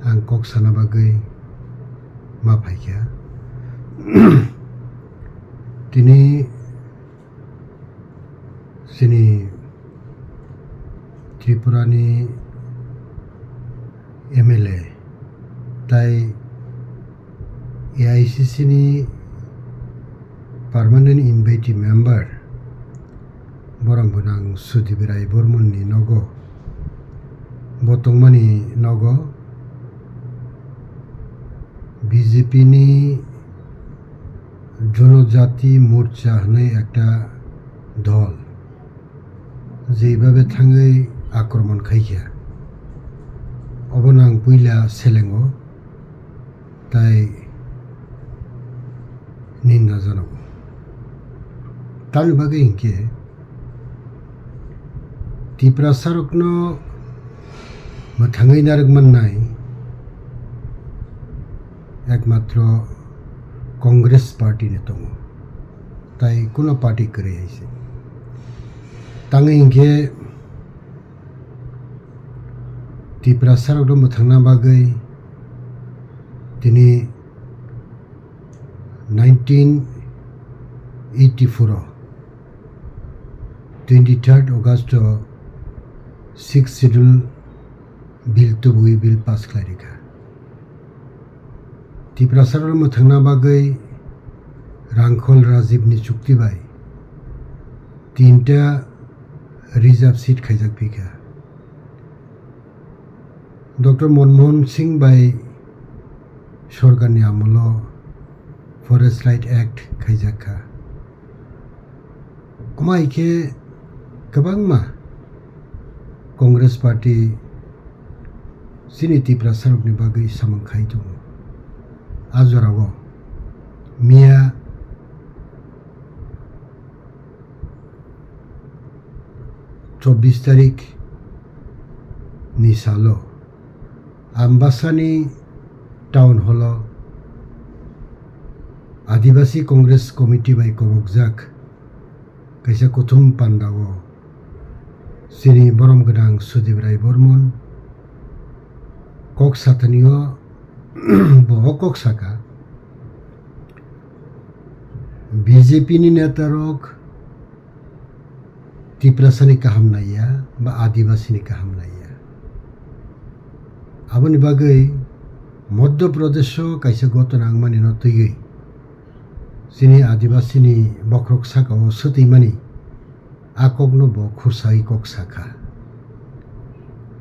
आं कक साना बागै मा फायखा दिनै जोंनि त्रिपुरानि MLA ताई AICC नि पार्मानेंट इनभाइटी मेम्बर बरंबोनां सुदीप राय बर्मननि नगो बतंगमानि नगो BJP नि जनजाति मोर्चा होननाय একটা দল যেভাবে থাঙै আক্রমণ খাইখা অবনাং পইলা সেলেঙ্গো তাই নিন্দা জানাবো তার বাগে ইনকে ত্রিপুরা সারকনো থাঙै নারক মাননাই একমাত্র কংগ্রেস পার্টি ने दङ তাই কোনো পার্টি করে আইছে তাङै ইনকে त्रिपुरा सारक थांना बागै दिनै 1984 23 अगस्त 6 शेड्यूल बिल तुबुई बिल पास खालायखा त्रिपुरा सारक थांना बागै रांखल राजीवनि चुक्ति बाय 3टा रिजार्व सीट खायजाक फैखा डॉक्टर मनमोहन सिंह बाय सरकारनि आमोलाव फरेस्ट राइट एक्ट खायजाखा अमाइखे गोबां मा कांग्रेस पार्टी जोंनि त्रिपुरा सारकनि बागै सामोंखाय दङ आजराव मिया 24 तारिख नि सालो आम्बासानि टाउन हल आदिवासी कांग्रेस कमिटी बाय कबकजाक कैसा कुथुम पान्डाव जोंनि बरम गोनां सुदीप राय बर्मन कक साथानियो बह कक साका BJP नि नेतारक त्रिपुरासानि काहामनाया बा आदिवासीनि काहामनाया आबोनि बागै मध्य प्रदेश कैसे घटना मानि न तैगै जोंनि आदिवासीनि बख्रक साकाव सतैमानि आकगनो ब खुरसाई कक साखा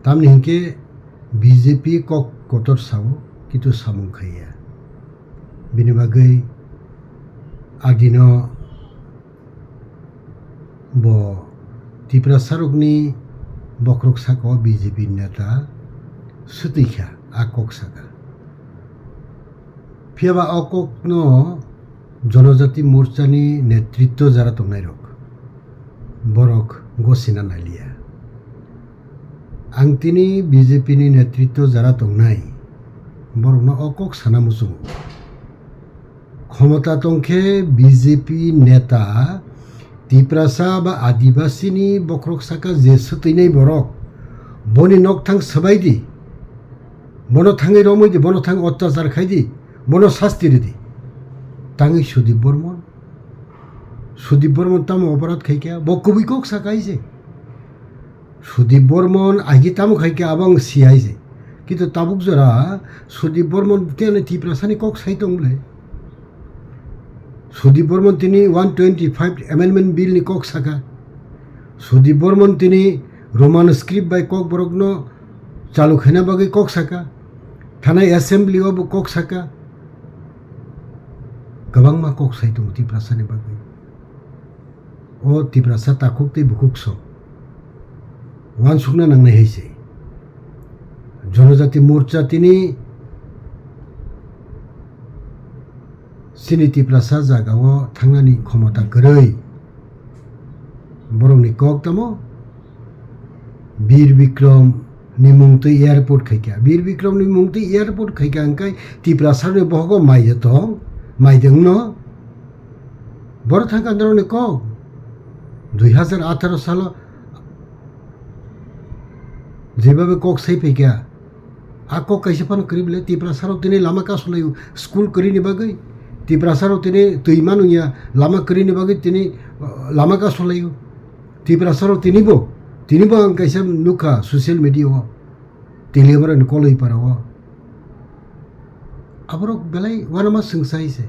तामनि हिंके BJP कक गटर साव कितु सामुंखाया बिनि बागै आदिनो ब त्रिपुरा सारकनि बख्रक साकाव BJP नेता सुतैखा आकक साका फियाबा आककनो जनजाति मोर्चानि नेतृत्व जारा दंनाय रक बरक गसिना नालिया आं तिनि BJP नि नेतृत्व जारा दंनाय बरकनो अकक साना मुसुं क्षमता तंखे BJP नेता त्रिपुरासा बा आदिवासीनि बख्रक साका जे सुतैनाय बरक बनि नकथां सबायदि बनो थाङै रमैदि बनो थाङ अत्याचार खायदि बनो शास्ति दी ताङै सुदीप बर्मन ताम अपराध खायका बकुबी कक साकाइसे सुदीप बर्मन आगे ताम खायका आबां सियाइसे किन्तु ताबुक जरा सुदीप बर्मन तेने त्रिपुरासानि कक साइ दंले सुदीप बर्मन तिनी 125 एमेंडमेंट बिल नि कक साका सुदीप बर्मन तिनी रोमान स्क्रिप्ट बाय कक बरकनो चालू खाना बागै कक साका थानाय एसेम्बली अब कक साका गोबां मा कक साइ दं त्रिपुरासानि बागै अ त्रिपुरासा ताकुकतै बुकुकस वान सुकना नांनाय हैसे जनजाति मोर्चा तिनी जोंनि त्रिपुरासा जागाव थांनानै क्षमता गोरै बरंनि कक तामो वीर विक्रम नि मुंगतै एयारपोर्ट खायका वीर विक्रम नि मुंगतै एयारपोर्ट खायका अंकाय त्रिपुरासानि बहगो माइजे दं माइदों न बर थांका आन्दोलननि कक 2018 साल जेबाबे कक साइ फैका Ako kaisa pan krible ti prasaro tini lama ka sulayu school kari ni bagai ti prasaro tini tuimanu ya lama kari ni bagai tini lama ka sulayu ti prasaro tini bo ang kaisa nuka social media wa tili mara ni koloi para wa aborok belai wana ma sengsai se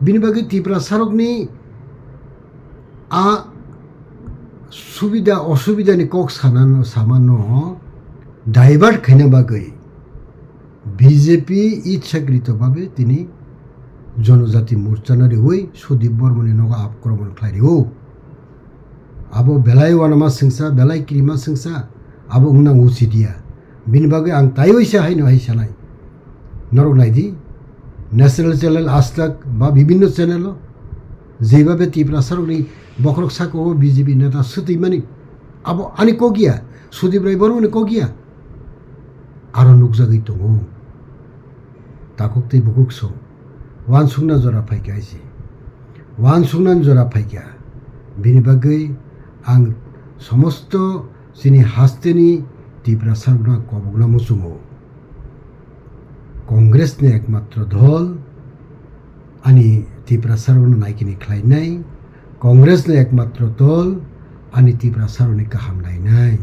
bini bagai ti prasarok ni a সুবিধা অসুবিধা ni kok sanano samano divert খাইনা বাগৈ BJP ইচ্ছাকৃতভাবে তিনি জনজাতি মোর্চানারি হই সুদীপ বর্মনি নগা আক্রমণ খাইরি ও আবো বেলাই ওয়ানামা সিংসা বেলাই ক্রিমা সিংসা আবো উনা উচি দিয়া বিনি বাগৈ আং তাই হইসা হাইনো হাইসা নাই নরক নাইদি ন্যাশনাল চ্যানেল আজতাক বা বিভিন্ন চ্যানেল যেভাবে তীব্রাসারনি বকরক সাকো বিজেপি নেতা সুতৈমানি আবো আনি কগিয়া সুদীপ রায় বর্মনি কগিয়া আরো নুকজাগৈ দङ তাকক বুকুক সং ওয়ান सुंना जरा फाइका आइसे ওয়ান सुंना जरा फाइका बिनि बागै आं समस्त सिनि हास्तेनि तीव्रा सारना कबगना मुसुमो कांग्रेसनि एकमात्र दल आनी तीव्रा सारना नायकिनि ख्लायनाय कांग्रेसनि एकमात्र दल आनी तीव्रा सारनि गाहाम नायनाय